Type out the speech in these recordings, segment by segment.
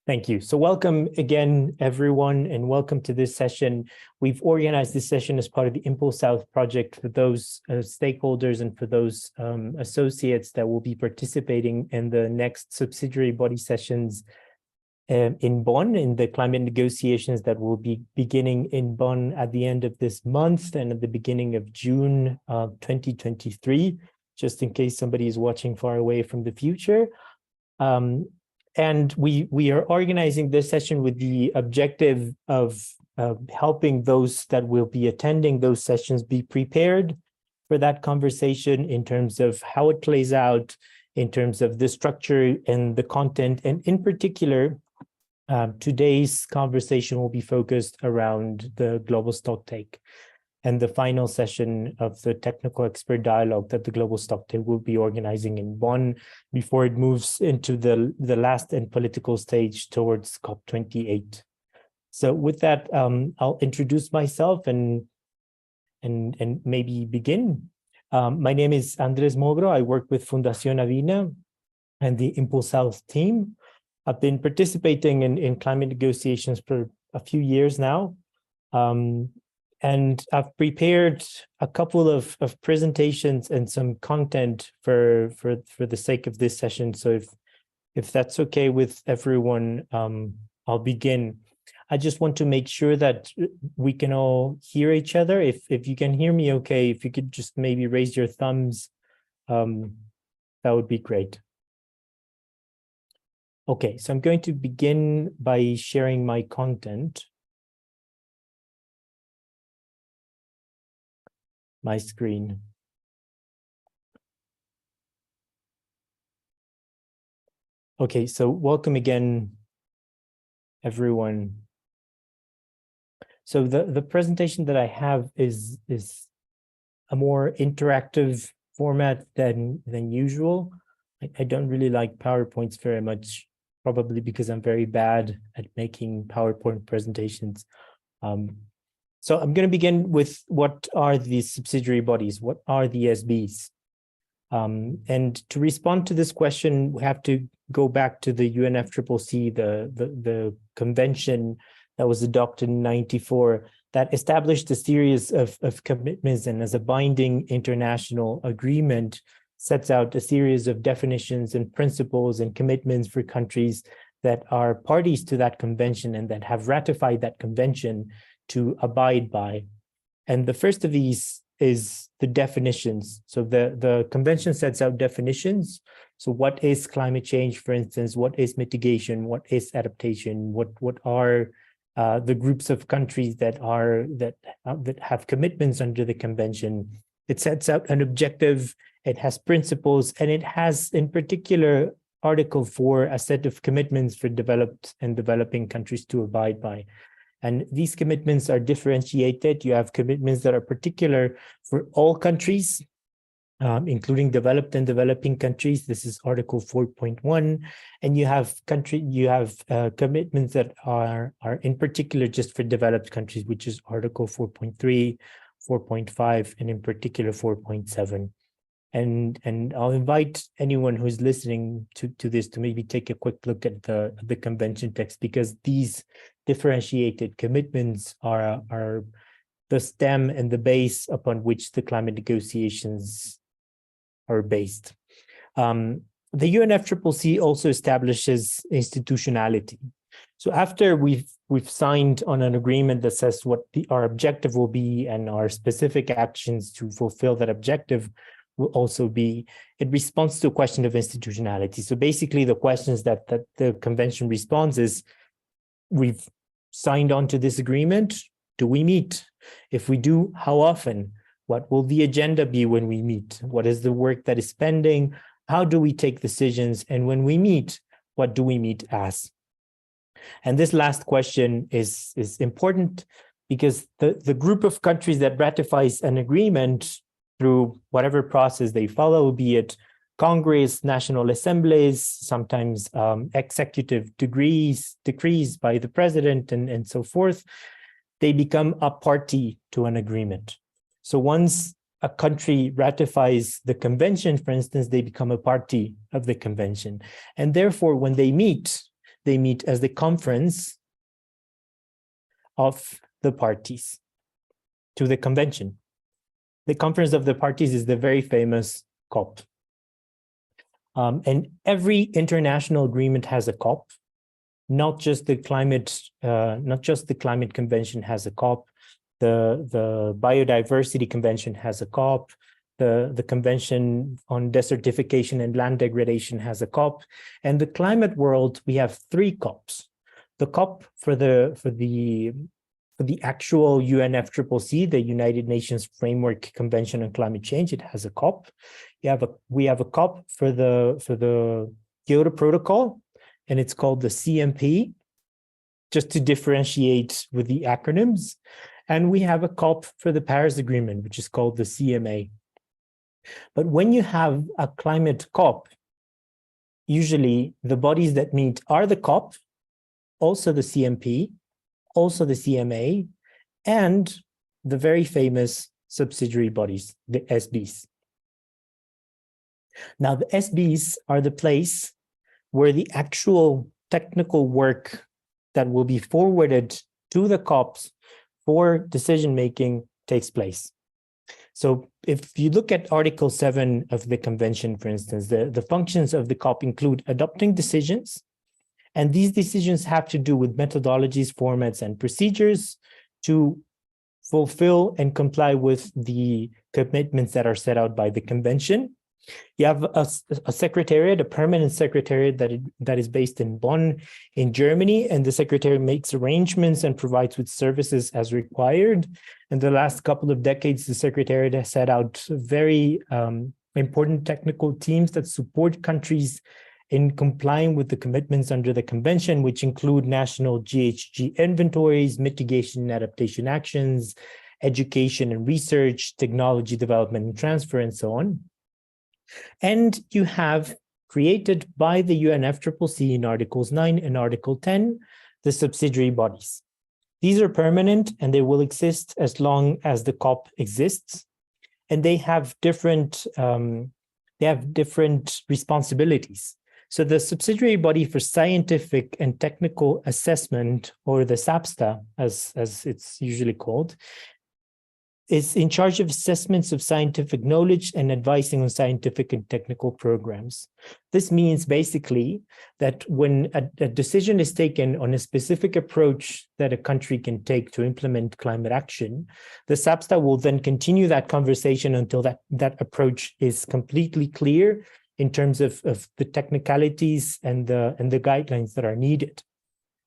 Thank you. So welcome again, everyone, and welcome to this session. We've organized this session as part of the Impulse South project for those stakeholders and for those associates that will be participating in the next subsidiary body sessions in Bonn, in the climate negotiations that will be beginning in Bonn at the end of this month and at the beginning of June 2023, just in case somebody is watching far away from the future. And we are organizing this session with the objective of helping those that will be attending those sessions be prepared for that conversation in terms of how it plays out, in terms of the structure and the content. And in particular, today's conversation will be focused around the global stocktake and the final session of the technical expert dialogue that the Global Stocktake will be organizing in Bonn before it moves into the last and political stage towards COP28. So with that, I'll introduce myself and maybe begin. My name is Andrés Mogro. I work with Fundación Avina and the Impulse South team. I've been participating in climate negotiations for a few years now. And I've prepared a couple of presentations and some content for the sake of this session. So if that's okay with everyone, I'll begin. I just want to make sure that we can all hear each other. If you can hear me okay, if you could just maybe raise your thumbs, that would be great. Okay, so I'm going to begin by sharing my content. My screen. Okay, so welcome again, everyone. So the presentation that I have is a more interactive format than usual. I don't really like PowerPoints very much, probably because I'm very bad at making PowerPoint presentations. So I'm going to begin with what are the subsidiary bodies? What are the SBs? And to respond to this question, we have to go back to the UNFCCC, the convention that was adopted in '94 that established a series of commitments, and as a binding international agreement, sets out a series of definitions and principles and commitments for countries that are parties to that convention and that have ratified that convention to abide by. And the first of these is the definitions. So the convention sets out definitions. So what is climate change, for instance? What is mitigation? What is adaptation? What are the groups of countries that have commitments under the convention? It sets out an objective, it has principles, and it has, in particular, Article 4, a set of commitments for developed and developing countries to abide by. And these commitments are differentiated. You have commitments that are particular for all countries, including developed and developing countries. This is Article 4.1. And you have commitments that are in particular just for developed countries, which is Article 4.3, 4.5, and in particular 4.7. And I'll invite anyone who's listening to this to maybe take a quick look at the convention text, because these differentiated commitments are the stem and the base upon which the climate negotiations are based. The UNFCCC also establishes institutionality. So after we've signed on an agreement that says what our objective will be and our specific actions to fulfill that objective will also be, it responds to a question of institutionality. So basically the questions that the convention responds is, we've signed on to this agreement, do we meet? If we do, how often? What will the agenda be when we meet? What is the work that is pending? How do we take decisions? And when we meet, what do we meet as? And this last question is important because the group of countries that ratifies an agreement through whatever process they follow, be it Congress, national assemblies, sometimes executive decrees by the president and so forth, they become a party to an agreement. So once a country ratifies the convention, for instance, they become a party of the convention. And therefore, when they meet, they meet as the conference of the parties to the convention. The conference of the parties is the very famous COP. And every international agreement has a COP. Not just the climate convention has a COP. The biodiversity convention has a COP. The convention on desertification and land degradation has a COP. And the climate world, we have 3 COPs. The COP for the actual UNFCCC, the United Nations Framework Convention on Climate Change, it has a COP. We have a COP for the Kyoto Protocol, and it's called the CMP, just to differentiate with the acronyms. And we have a COP for the Paris Agreement, which is called the CMA. But when you have a climate COP, usually the bodies that meet are the COP, also the CMP, also the CMA, and the very famous subsidiary bodies, the SBs. Now, the SBs are the place where the actual technical work that will be forwarded to the COPs for decision-making takes place. So if you look at Article 7 of the convention, for instance, the functions of the COP include adopting decisions, and these decisions have to do with methodologies, formats, and procedures to fulfill and comply with the commitments that are set out by the convention. You have a secretariat, a permanent secretariat that is based in Bonn, in Germany, and the secretariat makes arrangements and provides with services as required. In the last couple of decades, the secretariat has set out very important technical teams that support countries in complying with the commitments under the convention, which include national GHG inventories, mitigation and adaptation actions, education and research, technology development and transfer, and so on. And you have created by the UNFCCC in Articles 9 and Article 10, the subsidiary bodies. These are permanent and they will exist as long as the COP exists. And they have different responsibilities. So the subsidiary body for scientific and technical assessment, or the SAPSTA, as it's usually called, is in charge of assessments of scientific knowledge and advising on scientific and technical programs. This means basically that when a decision is taken on a specific approach that a country can take to implement climate action, the SAPSTA will then continue that conversation until that approach is completely clear in terms of the technicalities and the guidelines that are needed.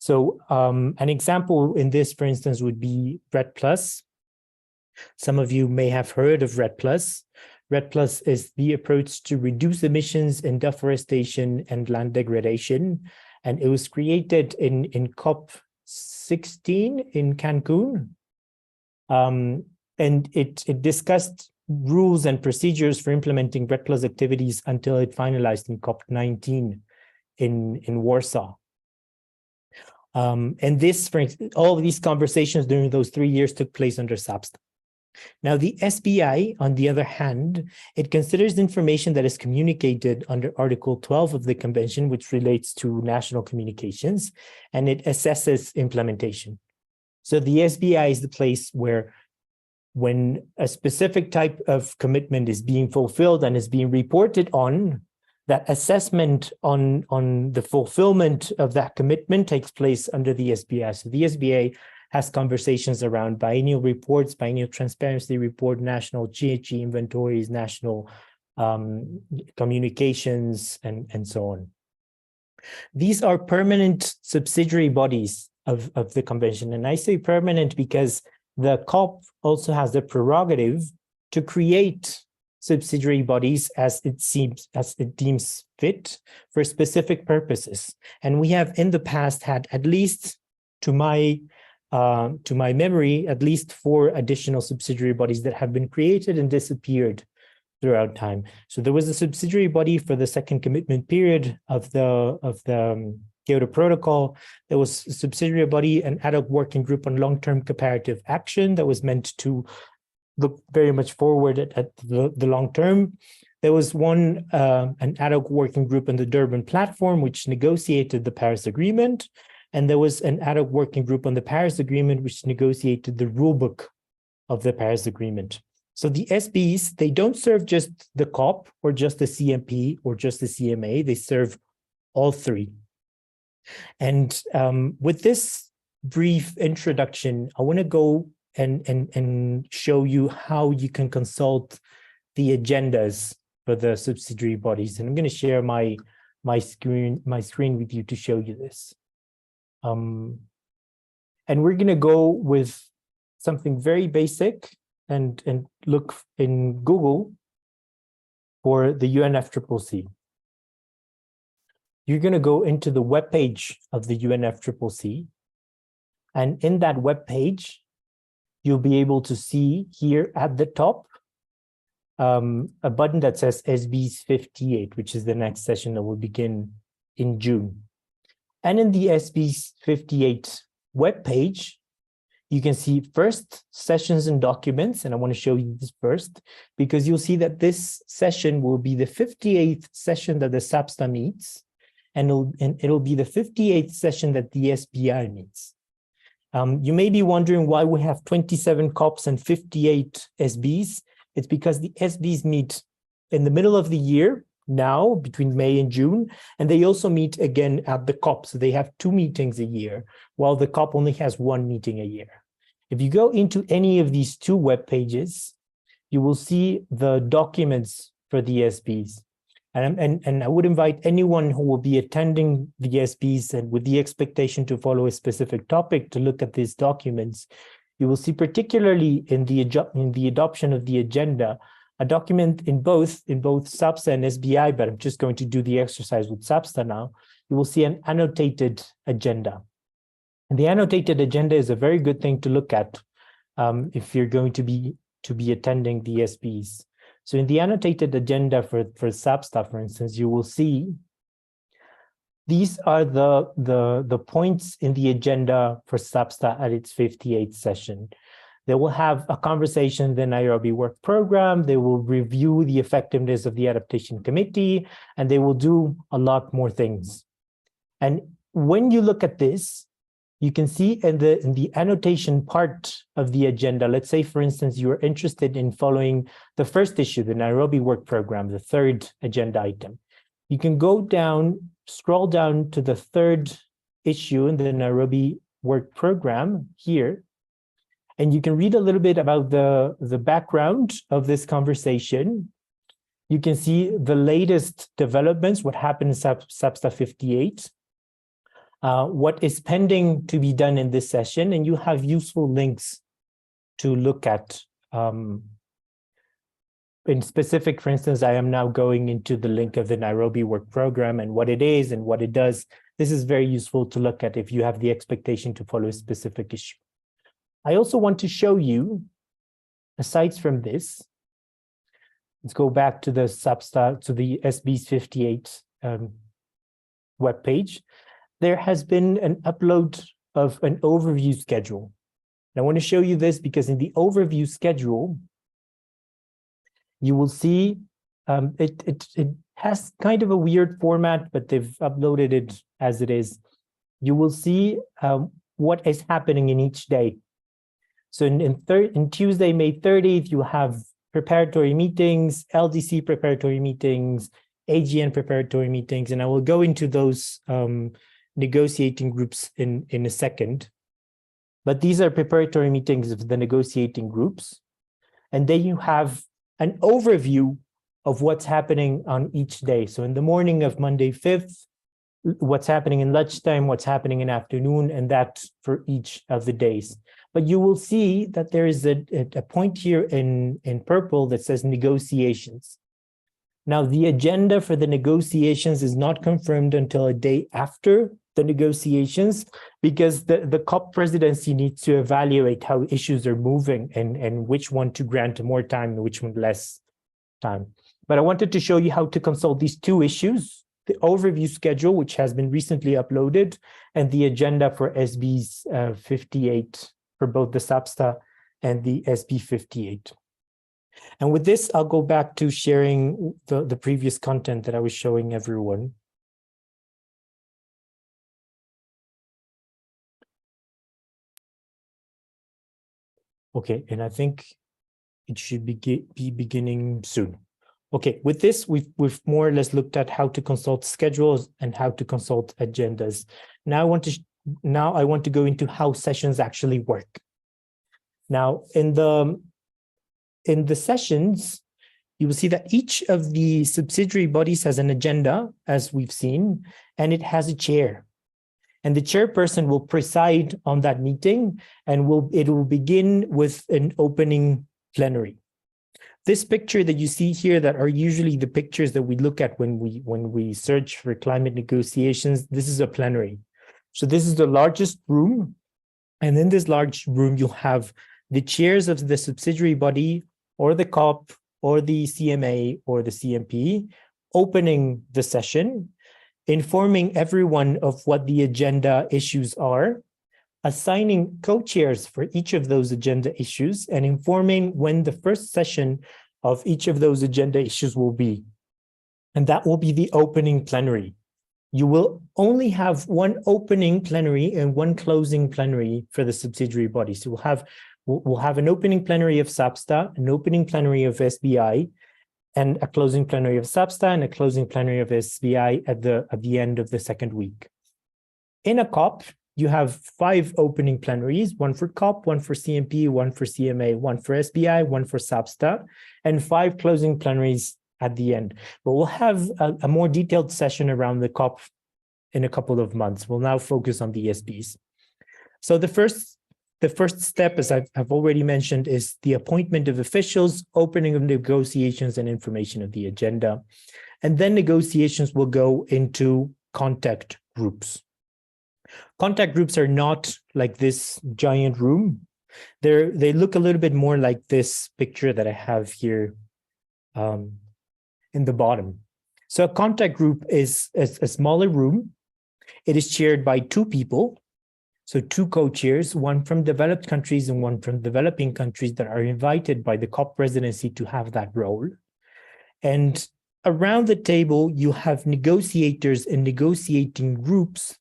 So an example in this, for instance, would be RED+. Some of you may have heard of RED+. RED+ is the approach to reduce emissions in deforestation and land degradation. And it was created in COP16 in Cancun. And it discussed rules and procedures for implementing RED+ activities until it finalized in COP19 in Warsaw. And this, for instance, all of these conversations during those 3 years took place under SAPSTA. Now, the SBI, on the other hand, it considers information that is communicated under Article 12 of the Convention, which relates to national communications, and it assesses implementation. So the SBI is the place where, when a specific type of commitment is being fulfilled and is being reported on, that assessment on the fulfillment of that commitment takes place under the SBI. So the SBI has conversations around biennial reports, biennial transparency report, national GHG inventories, national communications, and so on. These are permanent subsidiary bodies of the convention. And I say permanent because the COP also has the prerogative to create subsidiary bodies as it deems fit for specific purposes. And we have in the past had, at least to my memory, at least 4 additional subsidiary bodies that have been created and disappeared throughout time. So there was a subsidiary body for the second commitment period of the Kyoto Protocol. There was a subsidiary body, an ad hoc working group on long-term comparative action that was meant to look very much forward at the long term. There was an ad hoc working group on the Durban platform, which negotiated the Paris Agreement. And there was an ad hoc working group on the Paris Agreement, which negotiated the rulebook of the Paris Agreement. So the SBs, they don't serve just the COP or just the CMP or just the CMA, they serve all three. And with this brief introduction, I want to go and show you how you can consult the agendas for the subsidiary bodies. And I'm going to share my screen with you to show you this. And we're going to go with something very basic and look in Google for the UNFCCC. You're going to go into the webpage of the UNFCCC. And in that webpage, you'll be able to see here at the top a button that says SBs 58, which is the next session that will begin in June. And in the SBs 58 webpage, you can see first sessions and documents. And I want to show you this first, because you'll see that this session will be the 58th session that the SAPSTA meets, and it'll be the 58th session that the SBI meets. You may be wondering why we have 27 COPs and 58 SBs. It's because the SBs meet in the middle of the year now, between May and June, and they also meet again at the COP. So they have 2 meetings a year, while the COP only has 1 meeting a year. If you go into any of these 2 web pages, you will see the documents for the SBs. And I would invite anyone who will be attending the SBs and with the expectation to follow a specific topic to look at these documents. You will see, particularly in the adoption of the agenda, a document in both SAPSTA and SBI, but I'm just going to do the exercise with SAPSTA now. You will see an annotated agenda. And the annotated agenda is a very good thing to look at if you're going to be attending the SBs. So in the annotated agenda for SAPSTA, for instance, you will see these are the points in the agenda for SAPSTA at its 58th session. They will have a conversation, the Nairobi Work Program. They will review the effectiveness of the Adaptation Committee, and they will do a lot more things. And when you look at this, you can see in the annotation part of the agenda, let's say, for instance, you are interested in following the first issue, the Nairobi Work Program, the 3rd agenda item. You can go down, scroll down to the 3rd issue in the Nairobi Work Program here, and you can read a little bit about the background of this conversation. You can see the latest developments, what happened in SAPSTA 58, what is pending to be done in this session, and you have useful links to look at. In specific, for instance, I am now going into the link of the Nairobi Work Program and what it is and what it does. This is very useful to look at if you have the expectation to follow a specific issue. I also want to show you, aside from this, let's go back to the SAPSTA, to the SBs 58 webpage. There has been an upload of an overview schedule. And I want to show you this because in the overview schedule, you will see it has kind of a weird format, but they've uploaded it as it is. You will see what is happening in each day. So in Tuesday, May 30th, you have preparatory meetings, LDC preparatory meetings, AGN preparatory meetings, and I will go into those negotiating groups in a second. But these are preparatory meetings of the negotiating groups. And then you have an overview of what's happening on each day. So in the morning of Monday 5th, what's happening in lunchtime, what's happening in afternoon, and that for each of the days. But you will see that there is a point here in purple that says negotiations. Now, the agenda for the negotiations is not confirmed until a day after the negotiations, because the COP presidency needs to evaluate how issues are moving and which one to grant more time and which one less time. But I wanted to show you how to consult these 2 issues, the overview schedule, which has been recently uploaded, and the agenda for SBs 58 for both the SAPSTA and the SB 58. And with this, I'll go back to sharing the previous content that I was showing everyone. Okay, and I think it should be beginning soon. Okay, with this, we've more or less looked at how to consult schedules and how to consult agendas. Now I want to go into how sessions actually work. Now, in the sessions, you will see that each of the subsidiary bodies has an agenda, as we've seen, and it has a chair. And the chairperson will preside on that meeting, and it will begin with an opening plenary. This picture that you see here, that are usually the pictures that we look at when we search for climate negotiations, this is a plenary. So this is the largest room, and in this large room, you'll have the chairs of the subsidiary body or the COP or the CMA or the CMP opening the session, informing everyone of what the agenda issues are, assigning co-chairs for each of those agenda issues, and informing when the first session of each of those agenda issues will be. And that will be the opening plenary. You will only have one opening plenary and one closing plenary for the subsidiary bodies. So we'll have an opening plenary of SAPSTA, an opening plenary of SBI, and a closing plenary of SAPSTA and a closing plenary of SBI at the end of the second week. In a COP, you have 5 opening plenaries, one for COP, one for CMP, one for CMA, one for SBI, one for SAPSTA, and 5 closing plenaries at the end. But we'll have a more detailed session around the COP in a couple of months. We'll now focus on the SBs. So the first step, as I've already mentioned, is the appointment of officials, opening of negotiations, and information of the agenda. And then negotiations will go into contact groups. Contact groups are not like this giant room. They look a little bit more like this picture that I have here in the bottom. So a contact group is a smaller room. It is chaired by 2 people. So 2 co-chairs, one from developed countries and one from developing countries, that are invited by the COP presidency to have that role. And around the table, you have negotiators and negotiating groups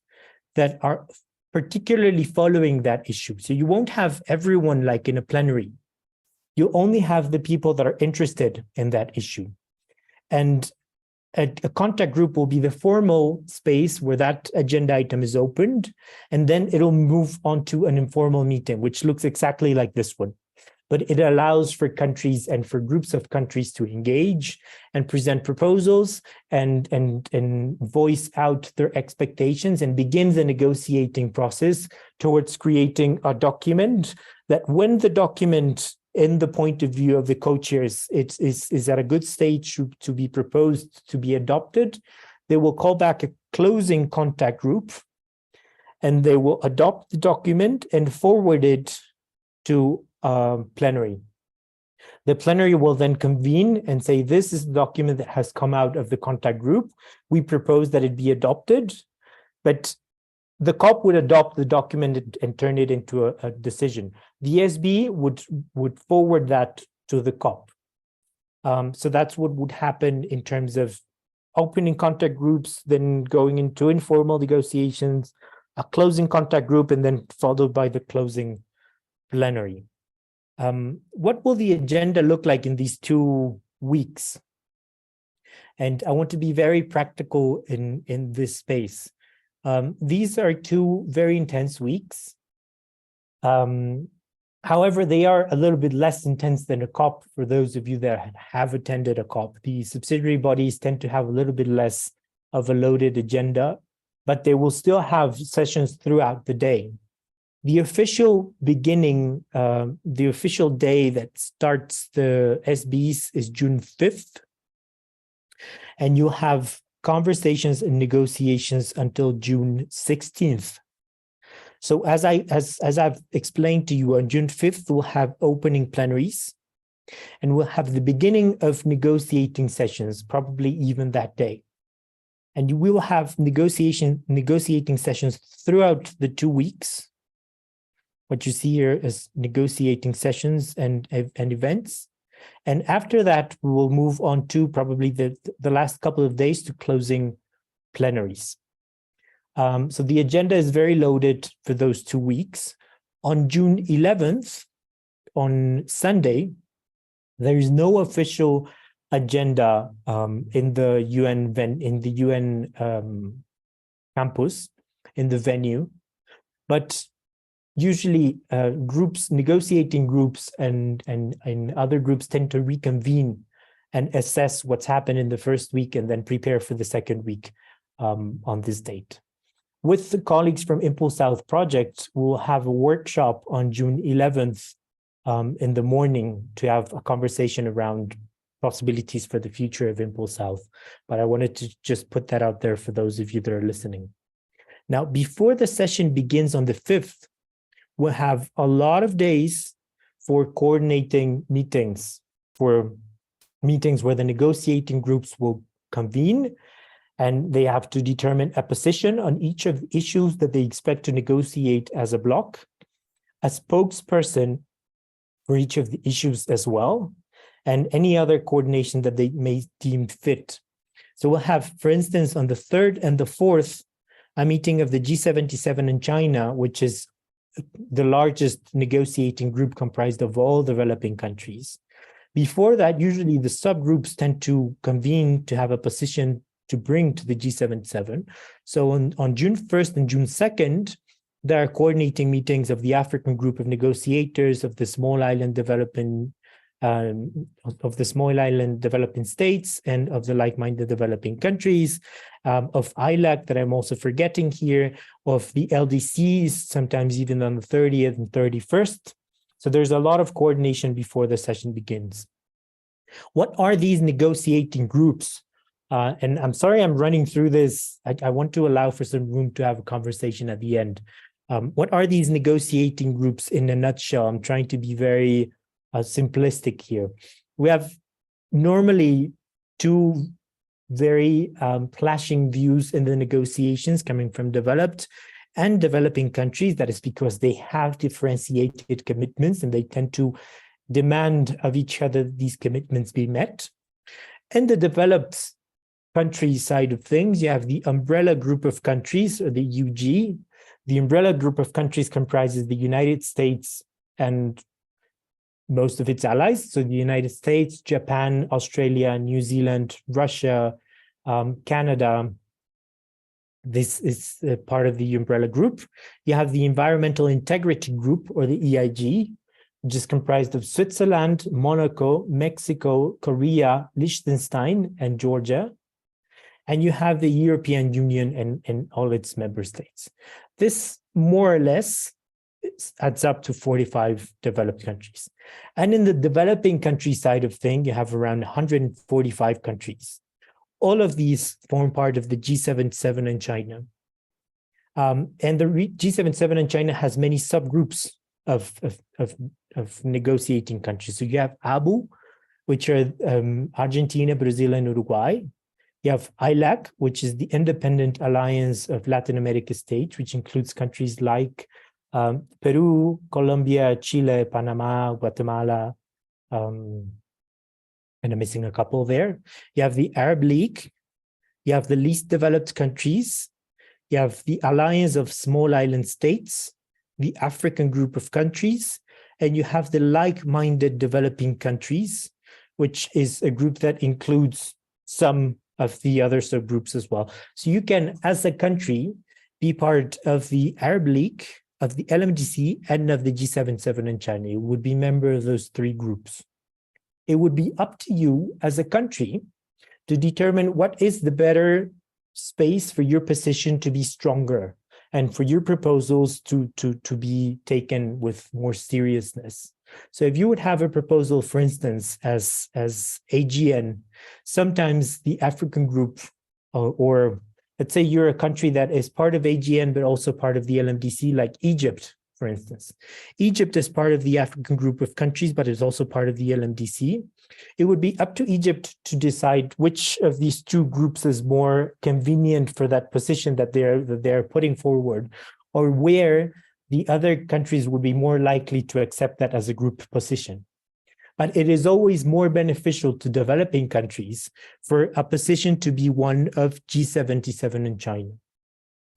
that are particularly following that issue. So you won't have everyone like in a plenary. You only have the people that are interested in that issue. And a contact group will be the formal space where that agenda item is opened, and then it'll move on to an informal meeting, which looks exactly like this one. But it allows for countries and for groups of countries to engage and present proposals and voice out their expectations, and begin the negotiating process towards creating a document that, when the document, in the point of view of the co-chairs, is at a good stage to be proposed to be adopted, they will call back a closing contact group, and they will adopt the document and forward it to plenary. The plenary will then convene and say, this is the document that has come out of the contact group. We propose that it be adopted, but the COP would adopt the document and turn it into a decision. The SB would forward that to the COP. So that's what would happen in terms of opening contact groups, then going into informal negotiations, a closing contact group, and then followed by the closing plenary. What will the agenda look like in these 2 weeks? And I want to be very practical in this space. These are 2 very intense weeks. However, they are a little bit less intense than a COP for those of you that have attended a COP. The subsidiary bodies tend to have a little bit less of a loaded agenda, but they will still have sessions throughout the day. The official beginning, the official day that starts the SBs is June 5th, and you'll have conversations and negotiations until June 16th. So as I've explained to you, on June 5th, we'll have opening plenaries, and we'll have the beginning of negotiating sessions, probably even that day. And we will have negotiating sessions throughout the 2 weeks. What you see here is negotiating sessions and events. And after that, we will move on to probably the last couple of days to closing plenaries. So the agenda is very loaded for those 2 weeks. On June 11th, on Sunday, there is no official agenda in the UN campus, in the venue, but usually negotiating groups and other groups tend to reconvene and assess what's happened in the first week and then prepare for the second week on this date. With the colleagues from Impulse South Project, we'll have a workshop on June 11th in the morning to have a conversation around possibilities for the future of Impulse South. But I wanted to just put that out there for those of you that are listening. Now, before the session begins on the 5th, we'll have a lot of days for coordinating meetings, for meetings where the negotiating groups will convene and they have to determine a position on each of the issues that they expect to negotiate as a block, a spokesperson for each of the issues as well, and any other coordination that they may deem fit. So we'll have, for instance, on the 3rd and the 4th, a meeting of the G77 in China, which is the largest negotiating group comprised of all developing countries. Before that, usually the subgroups tend to convene to have a position to bring to the G77. So on June 1st and June 2nd, there are coordinating meetings of the African group of negotiators, of the small island developing states, and of the like-minded developing countries, of ILAC that I'm also forgetting here, of the LDCs, sometimes even on the 30th and 31st. So there's a lot of coordination before the session begins. What are these negotiating groups? And I'm sorry I'm running through this. I want to allow for some room to have a conversation at the end. What are these negotiating groups in a nutshell? I'm trying to be very simplistic here. We have normally two very clashing views in the negotiations coming from developed and developing countries. That is because they have differentiated commitments and they tend to demand of each other these commitments be met. In the developed country side of things, you have the umbrella group of countries, or the UG. The umbrella group of countries comprises the United States and most of its allies. So the United States, Japan, Australia, New Zealand, Russia, Canada. This is part of the umbrella group. You have the Environmental Integrity Group, or the EIG, which is comprised of Switzerland, Monaco, Mexico, Korea, Liechtenstein, and Georgia. And you have the European Union and all its member states. This more or less adds up to 45 developed countries. And in the developing country side of things, you have around 145 countries. All of these form part of the G77 in China. And the G77 in China has many subgroups of negotiating countries. So you have ABU, which are Argentina, Brazil, and Uruguay. You have ILAC, which is the Independent Alliance of Latin America States, which includes countries like Peru, Colombia, Chile, Panama, Guatemala, and I'm missing a couple there. You have the Arab League. You have the least developed countries. You have the Alliance of Small Island States, the African group of countries, and you have the like-minded developing countries, which is a group that includes some of the other subgroups as well. So you can, as a country, be part of the Arab League, of the LMDC, and of the G77 in China. You would be member of those three groups. It would be up to you as a country to determine what is the better space for your position to be stronger and for your proposals to be taken with more seriousness. So if you would have a proposal, for instance, as AGN, sometimes the African group, or let's say you're a country that is part of AGN, but also part of the LMDC, like Egypt, for instance. Egypt is part of the African group of countries, but is also part of the LMDC. It would be up to Egypt to decide which of these two groups is more convenient for that position that they're putting forward, or where the other countries would be more likely to accept that as a group position. But it is always more beneficial to developing countries for a position to be one of G77 in China.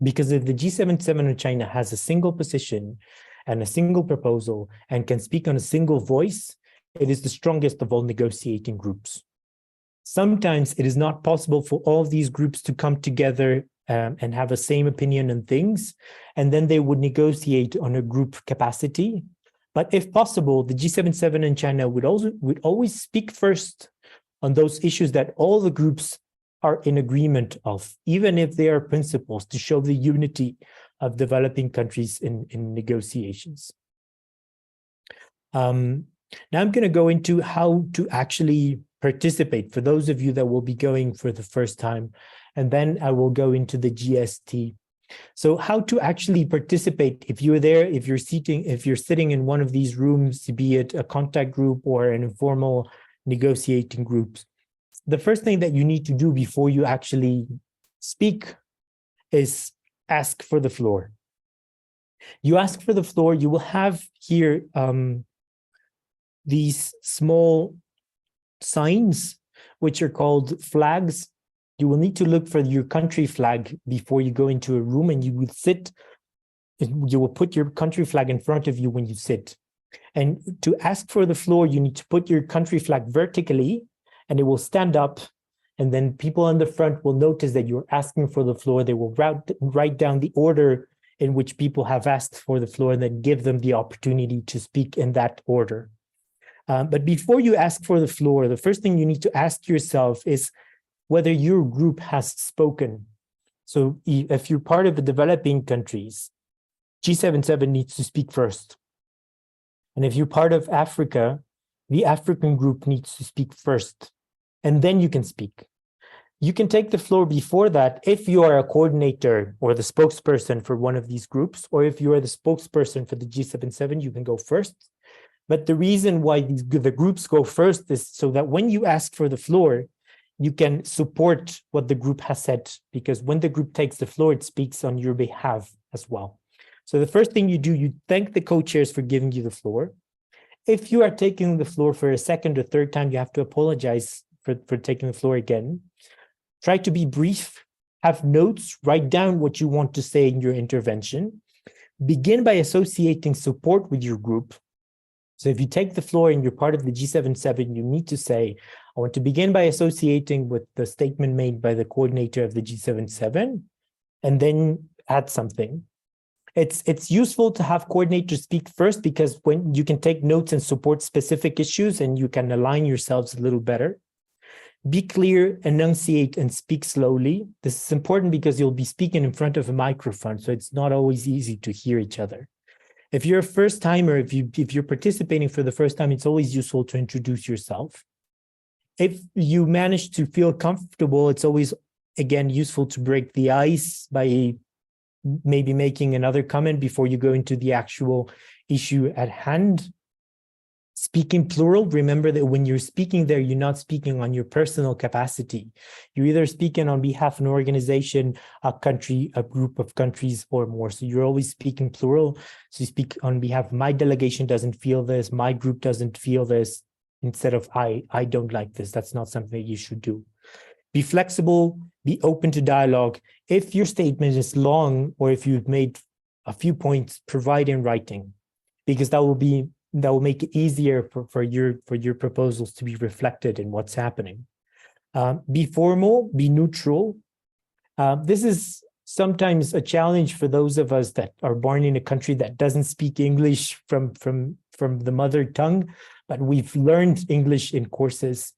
Because if the G77 in China has a single position and a single proposal and can speak on a single voice, it is the strongest of all negotiating groups. Sometimes it is not possible for all of these groups to come together and have a same opinion on things, and then they would negotiate on a group capacity. But if possible, the G77 in China would always speak first on those issues that all the groups are in agreement of, even if they are principles, to show the unity of developing countries in negotiations. Now I'm going to go into how to actually participate for those of you that will be going for the first time, and then I will go into the GST. So how to actually participate if you're there, if you're sitting in one of these rooms, be it a contact group or an informal negotiating group. The first thing that you need to do before you actually speak is ask for the floor. You ask for the floor, you will have here these small signs, which are called flags. You will need to look for your country flag before you go into a room, and you will sit, you will put your country flag in front of you when you sit. And to ask for the floor, you need to put your country flag vertically, and it will stand up, and then people on the front will notice that you're asking for the floor. They will write down the order in which people have asked for the floor, and then give them the opportunity to speak in that order. But before you ask for the floor, the first thing you need to ask yourself is whether your group has spoken. So if you're part of the developing countries, G77 needs to speak first. And if you're part of Africa, the African group needs to speak first, and then you can speak. You can take the floor before that if you are a coordinator or the spokesperson for one of these groups, or if you are the spokesperson for the G77, you can go first. But the reason why the groups go first is so that when you ask for the floor, you can support what the group has said, because when the group takes the floor, it speaks on your behalf as well. So the first thing you do, you thank the co-chairs for giving you the floor. If you are taking the floor for a second or third time, you have to apologize for taking the floor again. Try to be brief, have notes, write down what you want to say in your intervention. Begin by associating support with your group. So if you take the floor and you're part of the G77, you need to say, I want to begin by associating with the statement made by the coordinator of the G77, and then add something. It's useful to have coordinators speak first, because when you can take notes and support specific issues, and you can align yourselves a little better. Be clear, enunciate, and speak slowly. This is important because you'll be speaking in front of a microphone, so it's not always easy to hear each other. If you're a first timer, if you're participating for the first time, it's always useful to introduce yourself. If you manage to feel comfortable, it's always, again, useful to break the ice by maybe making another comment before you go into the actual issue at hand. Speaking plural, remember that when you're speaking there, you're not speaking on your personal capacity. You're either speaking on behalf of an organization, a country, a group of countries, or more. So you're always speaking plural. So you speak on behalf of my delegation doesn't feel this, my group doesn't feel this, instead of I don't like this. That's not something you should do. Be flexible, be open to dialogue. If your statement is long, or if you've made a few points, provide in writing, because that will make it easier for your proposals to be reflected in what's happening. Be formal, be neutral. This is sometimes a challenge for those of us that are born in a country that doesn't speak English from the mother tongue, but we've learned English in courses.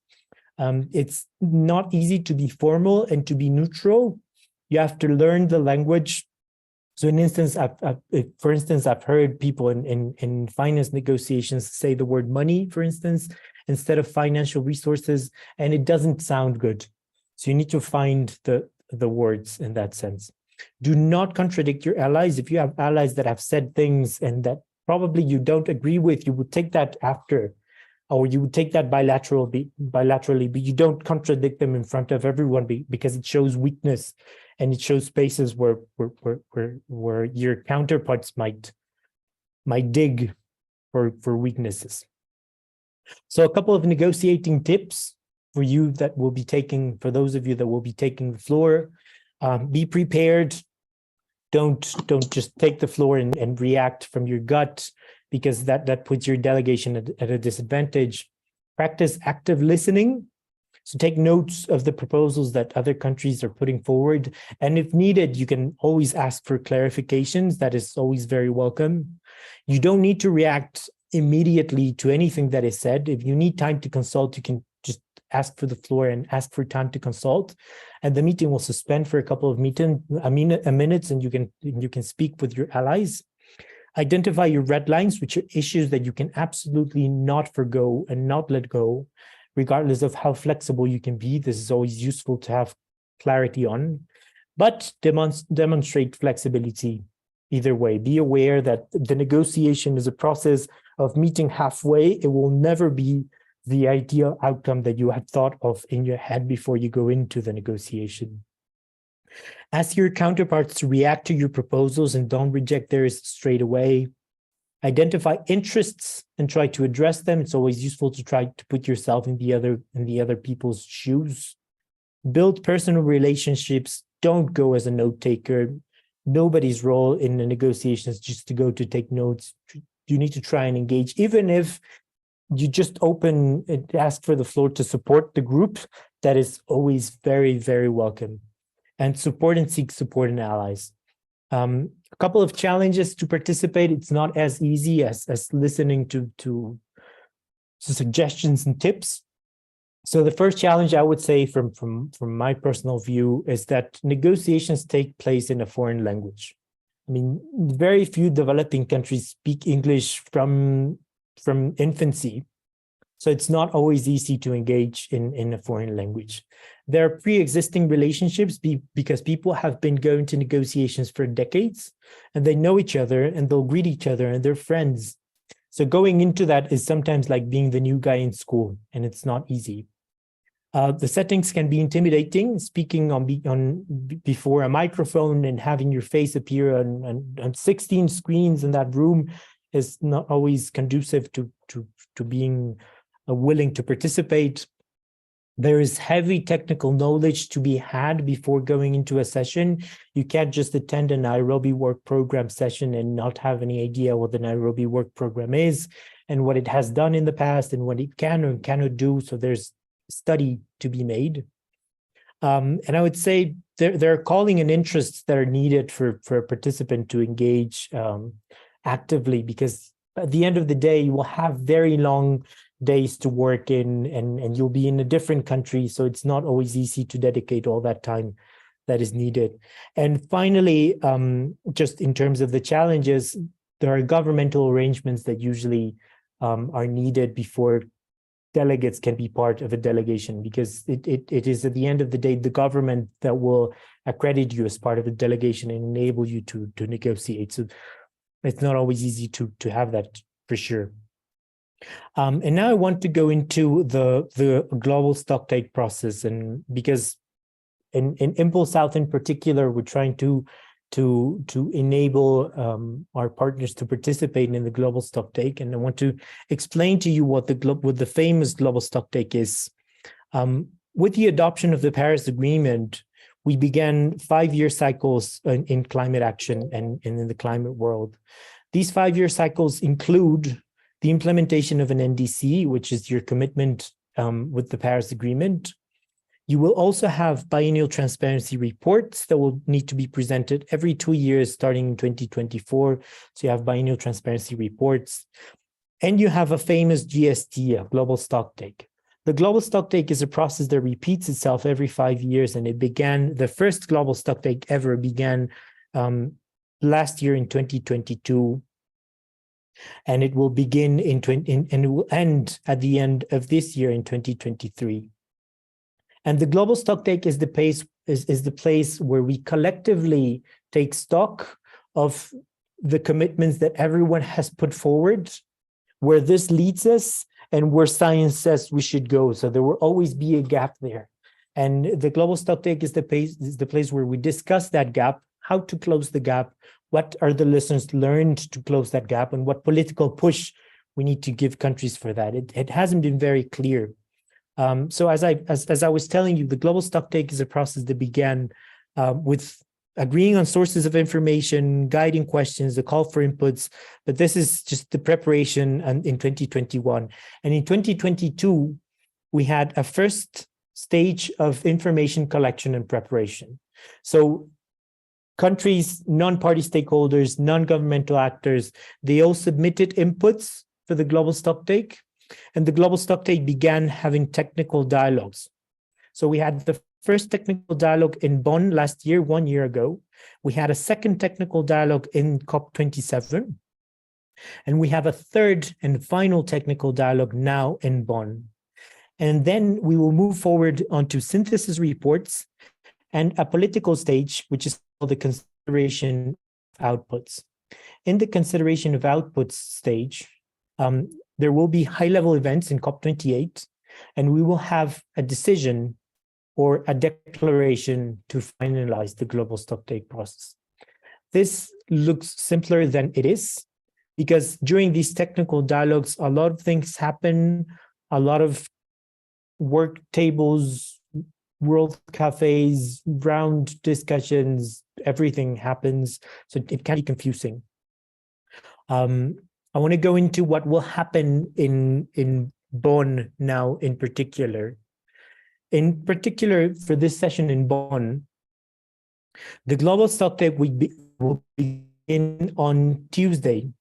It's not easy to be formal and to be neutral. You have to learn the language. So for instance, I've heard people in finance negotiations say the word money, for instance, instead of financial resources, and it doesn't sound good. So you need to find the words in that sense. Do not contradict your allies. If you have allies that have said things and that probably you don't agree with, you would take that after, or you would take that bilaterally, but you don't contradict them in front of everyone because it shows weakness. And it shows spaces where your counterparts might dig for weaknesses. So a couple of negotiating tips for you that will be taking, for those of you that will be taking the floor. Be prepared. Don't just take the floor and react from your gut, because that puts your delegation at a disadvantage. Practice active listening. So take notes of the proposals that other countries are putting forward. And if needed, you can always ask for clarifications. That is always very welcome. You don't need to react immediately to anything that is said. If you need time to consult, you can just ask for the floor and ask for time to consult. And the meeting will suspend for a couple of minutes, and you can speak with your allies. Identify your red lines, which are issues that you can absolutely not forgo and not let go, regardless of how flexible you can be. This is always useful to have clarity on, but demonstrate flexibility either way. Be aware that the negotiation is a process of meeting halfway. It will never be the ideal outcome that you had thought of in your head before you go into the negotiation. Ask your counterparts to react to your proposals and don't reject theirs straight away. Identify interests and try to address them. It's always useful to try to put yourself in the other people's shoes. Build personal relationships. Don't go as a note taker. Nobody's role in the negotiations is just to go to take notes. You need to try and engage, even if you just open and ask for the floor to support the group. That is always very, very welcome. And support and seek support and allies. A couple of challenges to participate. It's not as easy as listening to suggestions and tips. So the first challenge, I would say, from my personal view, is that negotiations take place in a foreign language. I mean, very few developing countries speak English from infancy. So it's not always easy to engage in a foreign language. There are pre-existing relationships because people have been going to negotiations for decades, and they know each other and they'll greet each other and they're friends. So going into that is sometimes like being the new guy in school, and it's not easy. The settings can be intimidating. Speaking before a microphone and having your face appear on 16 screens in that room is not always conducive to being willing to participate. There is heavy technical knowledge to be had before going into a session. You can't just attend a Nairobi work program session and not have any idea what the Nairobi work program is and what it has done in the past and what it can or cannot do. So there's study to be made. And I would say there are calling and interests that are needed for a participant to engage actively, because at the end of the day, you will have very long days to work in, and you'll be in a different country. So it's not always easy to dedicate all that time that is needed. And finally, just in terms of the challenges, there are governmental arrangements that usually are needed before delegates can be part of a delegation, because it is at the end of the day the government that will accredit you as part of a delegation and enable you to negotiate. So it's not always easy to have that, for sure. And now I want to go into the global stocktake process, and because in Impulse South in particular, we're trying to enable our partners to participate in the global stocktake, and I want to explain to you what the famous global stocktake is. With the adoption of the Paris Agreement, we began 5-year cycles in climate action and in the climate world. These 5-year cycles include the implementation of an NDC, which is your commitment with the Paris Agreement. You will also have biennial transparency reports that will need to be presented every 2 years starting in 2024. So you have biennial transparency reports. And you have a famous GST, a global stocktake. The global stocktake is a process that repeats itself every 5 years, and the first global stocktake ever began last year in 2022. And it will begin and it will end at the end of this year in 2023. And the global stocktake is the place where we collectively take stock of the commitments that everyone has put forward, where this leads us, and where science says we should go. So there will always be a gap there. And the global stocktake is the place where we discuss that gap, how to close the gap, what are the lessons learned to close that gap, and what political push we need to give countries for that. It hasn't been very clear. So as I was telling you, the global stocktake is a process that began with agreeing on sources of information, guiding questions, the call for inputs, but this is just the preparation in 2021. And in 2022, we had a first stage of information collection and preparation. So countries, non-party stakeholders, non-governmental actors, they all submitted inputs for the global stocktake. And the global stocktake began having technical dialogues. So we had the first technical dialogue in Bonn last year, 1 year ago. We had a second technical dialogue in COP27. And we have a third and final technical dialogue now in Bonn. And then we will move forward onto synthesis reports and a political stage, which is called the consideration of outputs. In the consideration of outputs stage, there will be high-level events in COP28, and we will have a decision or a declaration to finalize the global stocktake process. This looks simpler than it is, because during these technical dialogues, a lot of things happen, a lot of work tables, world cafes, round discussions, everything happens. So it can be confusing. I want to go into what will happen in Bonn now in particular. In particular, for this session in Bonn, the global stocktake will begin on Tuesday,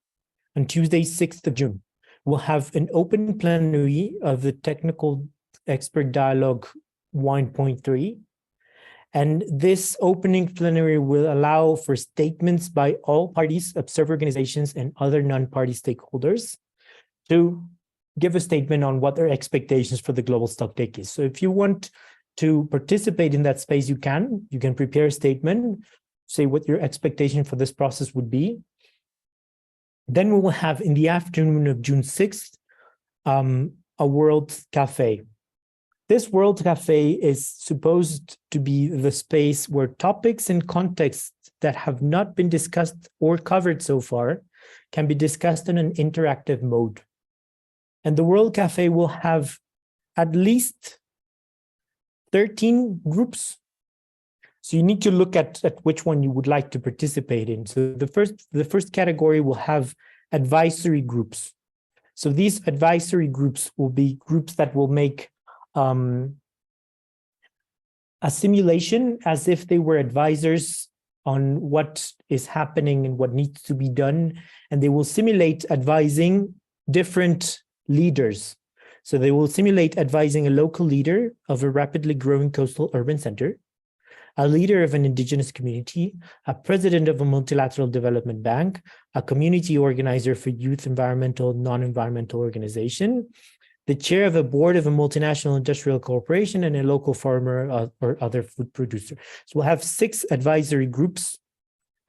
6th of June. We'll have an open plenary of the Technical Expert Dialogue 1.3. And this opening plenary will allow for statements by all parties, observer organizations, and other non-party stakeholders to give a statement on what their expectations for the global stocktake is. So if you want to participate in that space, you can prepare a statement, say what your expectation for this process would be. Then we will have in the afternoon of June 6th, a World Cafe. This World Cafe is supposed to be the space where topics and contexts that have not been discussed or covered so far can be discussed in an interactive mode. And the World Cafe will have at least 13 groups. So you need to look at which one you would like to participate in. So the first category will have advisory groups. So these advisory groups will be groups that will make a simulation as if they were advisors on what is happening and what needs to be done. And they will simulate advising different leaders. So they will simulate advising a local leader of a rapidly growing coastal urban center, a leader of an indigenous community, a president of a multilateral development bank, a community organizer for youth environmental, non-environmental organization, the chair of a board of a multinational industrial corporation, and a local farmer or other food producer. So we'll have 6 advisory groups.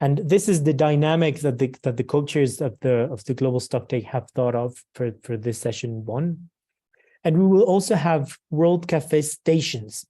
And this is the dynamic that the co-chairs of the global stocktake have thought of for this session 1. And we will also have World Cafe stations.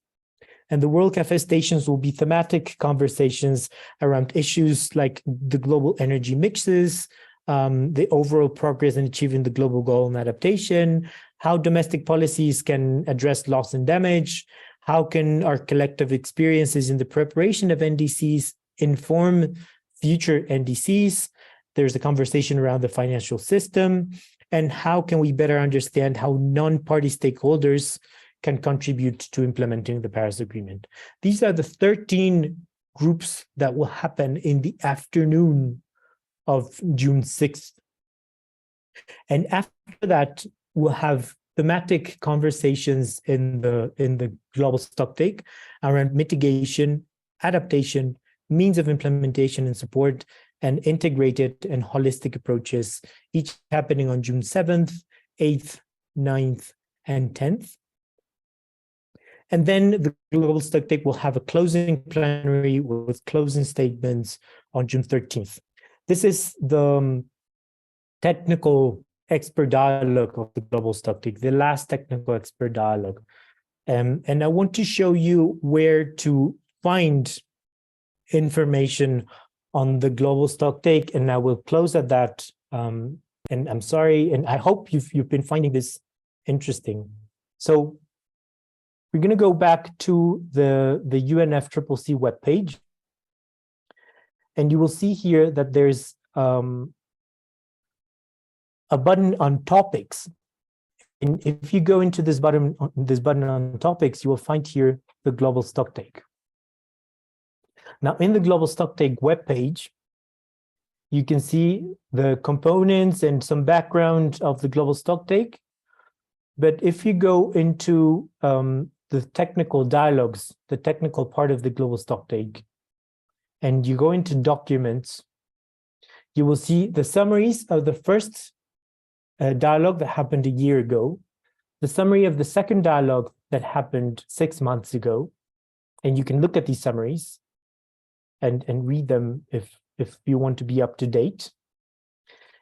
And the World Cafe stations will be thematic conversations around issues like the global energy mixes, the overall progress in achieving the global goal and adaptation, how domestic policies can address loss and damage, how can our collective experiences in the preparation of NDCs inform future NDCs. There's a conversation around the financial system, and how can we better understand how non-party stakeholders can contribute to implementing the Paris Agreement. These are the 13 groups that will happen in the afternoon of June 6th. And after that, we'll have thematic conversations in the global stocktake around mitigation, adaptation, means of implementation and support, and integrated and holistic approaches, each happening on June 7th, 8th, 9th, and 10th. And then the global stocktake will have a closing plenary with closing statements on June 13th. This is the technical expert dialogue of the global stocktake, the last technical expert dialogue. And I want to show you where to find information on the global stocktake, and I will close at that. And I'm sorry, and I hope you've been finding this interesting. So we're going to go back to the UNFCCC webpage, and you will see here that there's a button on topics. And if you go into this button on topics, you will find here the global stocktake. Now, in the global stocktake webpage, you can see the components and some background of the global stocktake. But if you go into the technical dialogues, the technical part of the global stocktake, and you go into documents, you will see the summaries of the first dialogue that happened a year ago, the summary of the second dialogue that happened 6 months ago, and you can look at these summaries and read them if you want to be up to date.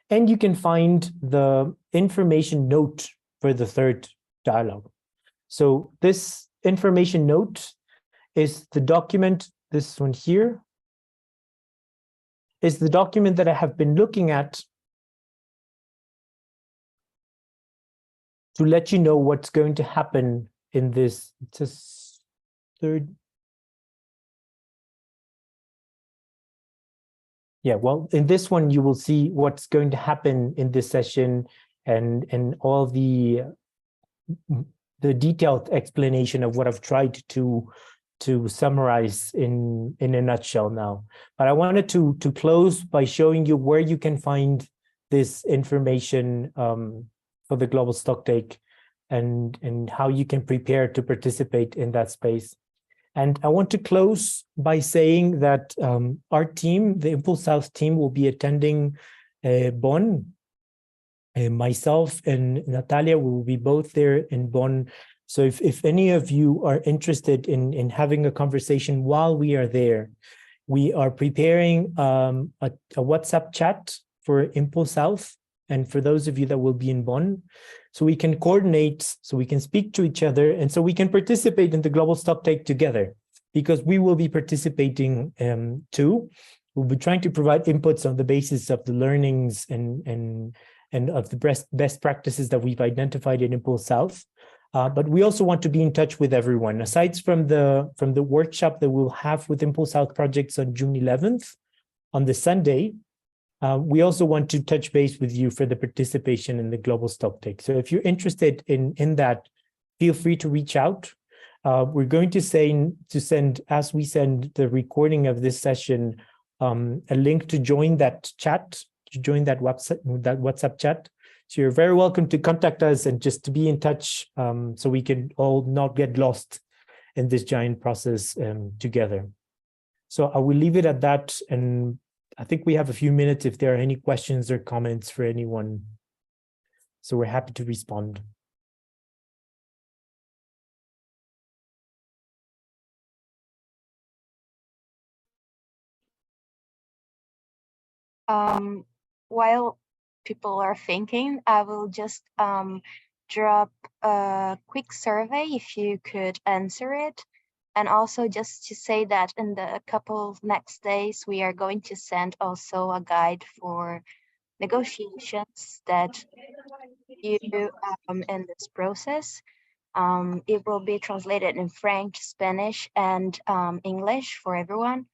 And you can find the information note for the third dialogue. So this information note is the document, this one here, is the document that I have been looking at to let you know what's going to happen in this third. Yeah, well, in this one, you will see what's going to happen in this session and all the detailed explanation of what I've tried to summarize in a nutshell now. But I wanted to close by showing you where you can find this information for the global stocktake and how you can prepare to participate in that space. And I want to close by saying that our team, the Impulse South team, will be attending Bonn. Myself and Natalia will be both there in Bonn. So if any of you are interested in having a conversation while we are there, we are preparing a WhatsApp chat for Impulse South and for those of you that will be in Bonn. So we can coordinate, so we can speak to each other, and so we can participate in the global stocktake together, because we will be participating too. We'll be trying to provide inputs on the basis of the learnings and of the best practices that we've identified in Impulse South. But we also want to be in touch with everyone. Aside from the workshop that we'll have with Impulse South projects on June 11th, on the Sunday, we also want to touch base with you for the participation in the global stocktake. So if you're interested in that, feel free to reach out. We're going to send, as we send the recording of this session, a link to join that chat, to join that WhatsApp chat. So you're very welcome to contact us and just to be in touch, so we can all not get lost in this giant process together. So I will leave it at that, and I think we have a few minutes if there are any questions or comments for anyone. So we're happy to respond. While people are thinking, I will just drop a quick survey if you could answer it. And also just to say that in the couple of next days, we are going to send also a guide for negotiations that you do in this process. It will be translated in French, Spanish, and English for everyone,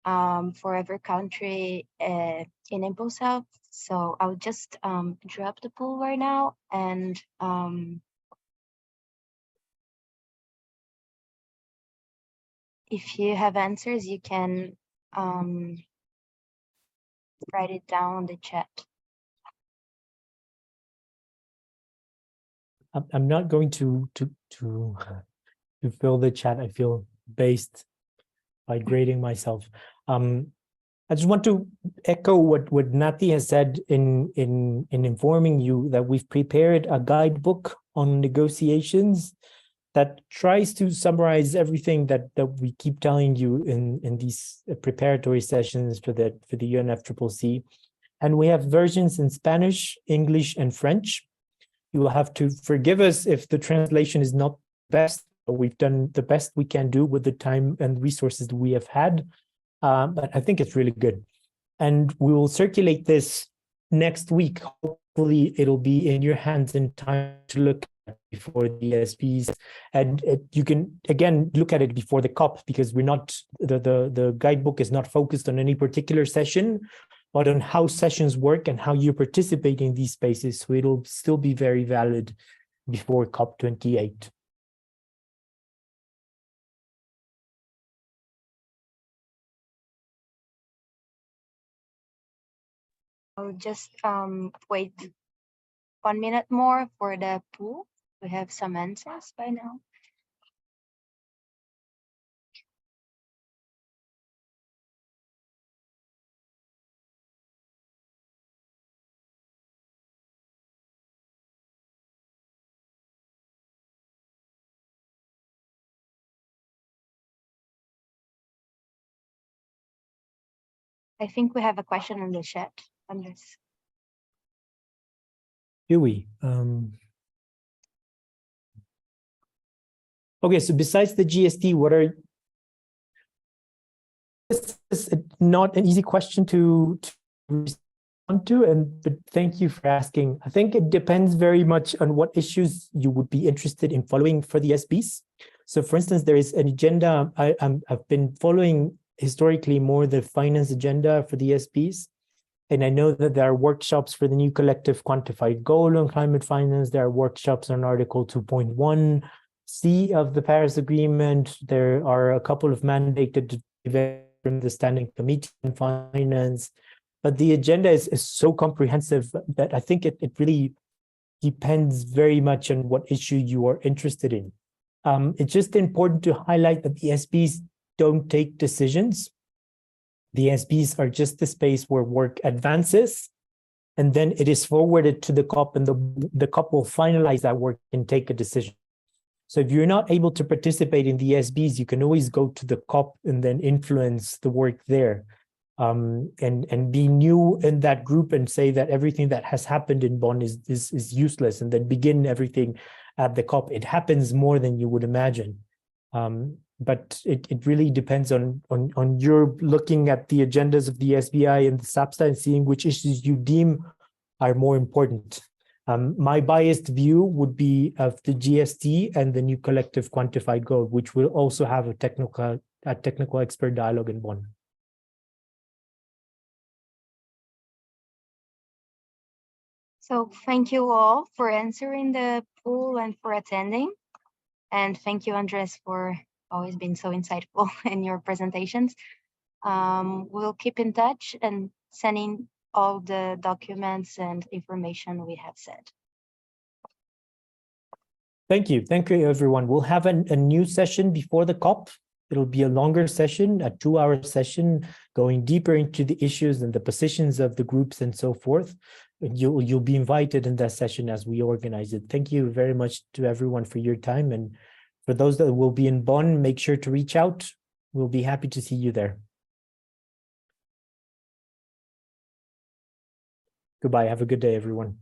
for every country in Impulse South. So I'll just drop the poll right now, and if you have answers, you can write it down in the chat. I'm not going to fill the chat. I feel based by grading myself. I just want to echo what Nati has said in informing you that we've prepared a guidebook on negotiations that tries to summarize everything that we keep telling you in these preparatory sessions for the UNFCCC. And we have versions in Spanish, English, and French. You will have to forgive us if the translation is not best, but we've done the best we can do with the time and resources that we have had. But I think it's really good. And we will circulate this next week, hopefully it'll be in your hands in time to look at before the ESPs. And you can, again, look at it before the COP, because we're not, the guidebook is not focused on any particular session, but on how sessions work and how you participate in these spaces. So it'll still be very valid before COP28. I'll just wait 1 minute more for the pool. We have some answers by now. I think we have a question in the chat on this. Do we? Okay, so besides the GST, what are... This is not an easy question to respond to, but thank you for asking. I think it depends very much on what issues you would be interested in following for the SBs. So for instance, there is an agenda. I've been following historically more the finance agenda for the SBs. And I know that there are workshops for the new collective quantified goal on climate finance. There are workshops on Article 2.1C of the Paris Agreement. There are a couple of mandated events from the Standing Committee on Finance. But the agenda is so comprehensive that I think it really depends very much on what issue you are interested in. It's just important to highlight that the SBs don't take decisions. The SBs are just the space where work advances, and then it is forwarded to the COP, and the COP will finalize that work and take a decision. So if you're not able to participate in the SBs, you can always go to the COP and then influence the work there, and be new in that group and say that everything that has happened in Bonn is useless, and then begin everything at the COP. It happens more than you would imagine. But it really depends on your looking at the agendas of the SBI and the SAPSTA and seeing which issues you deem are more important. My biased view would be of the GST and the new collective quantified goal, which will also have a technical expert dialogue in Bonn. So thank you all for answering the poll and for attending. And thank you, Andrés, for always being so insightful in your presentations. We'll keep in touch and sending all the documents and information we have said. Thank you. Thank you, everyone. We'll have a new session before the COP. It'll be a longer session, a 2-hour session, going deeper into the issues and the positions of the groups and so forth. You'll be invited in that session as we organize it. Thank you very much to everyone for your time. And for those that will be in Bonn, make sure to reach out. We'll be happy to see you there. Goodbye. Have a good day, everyone.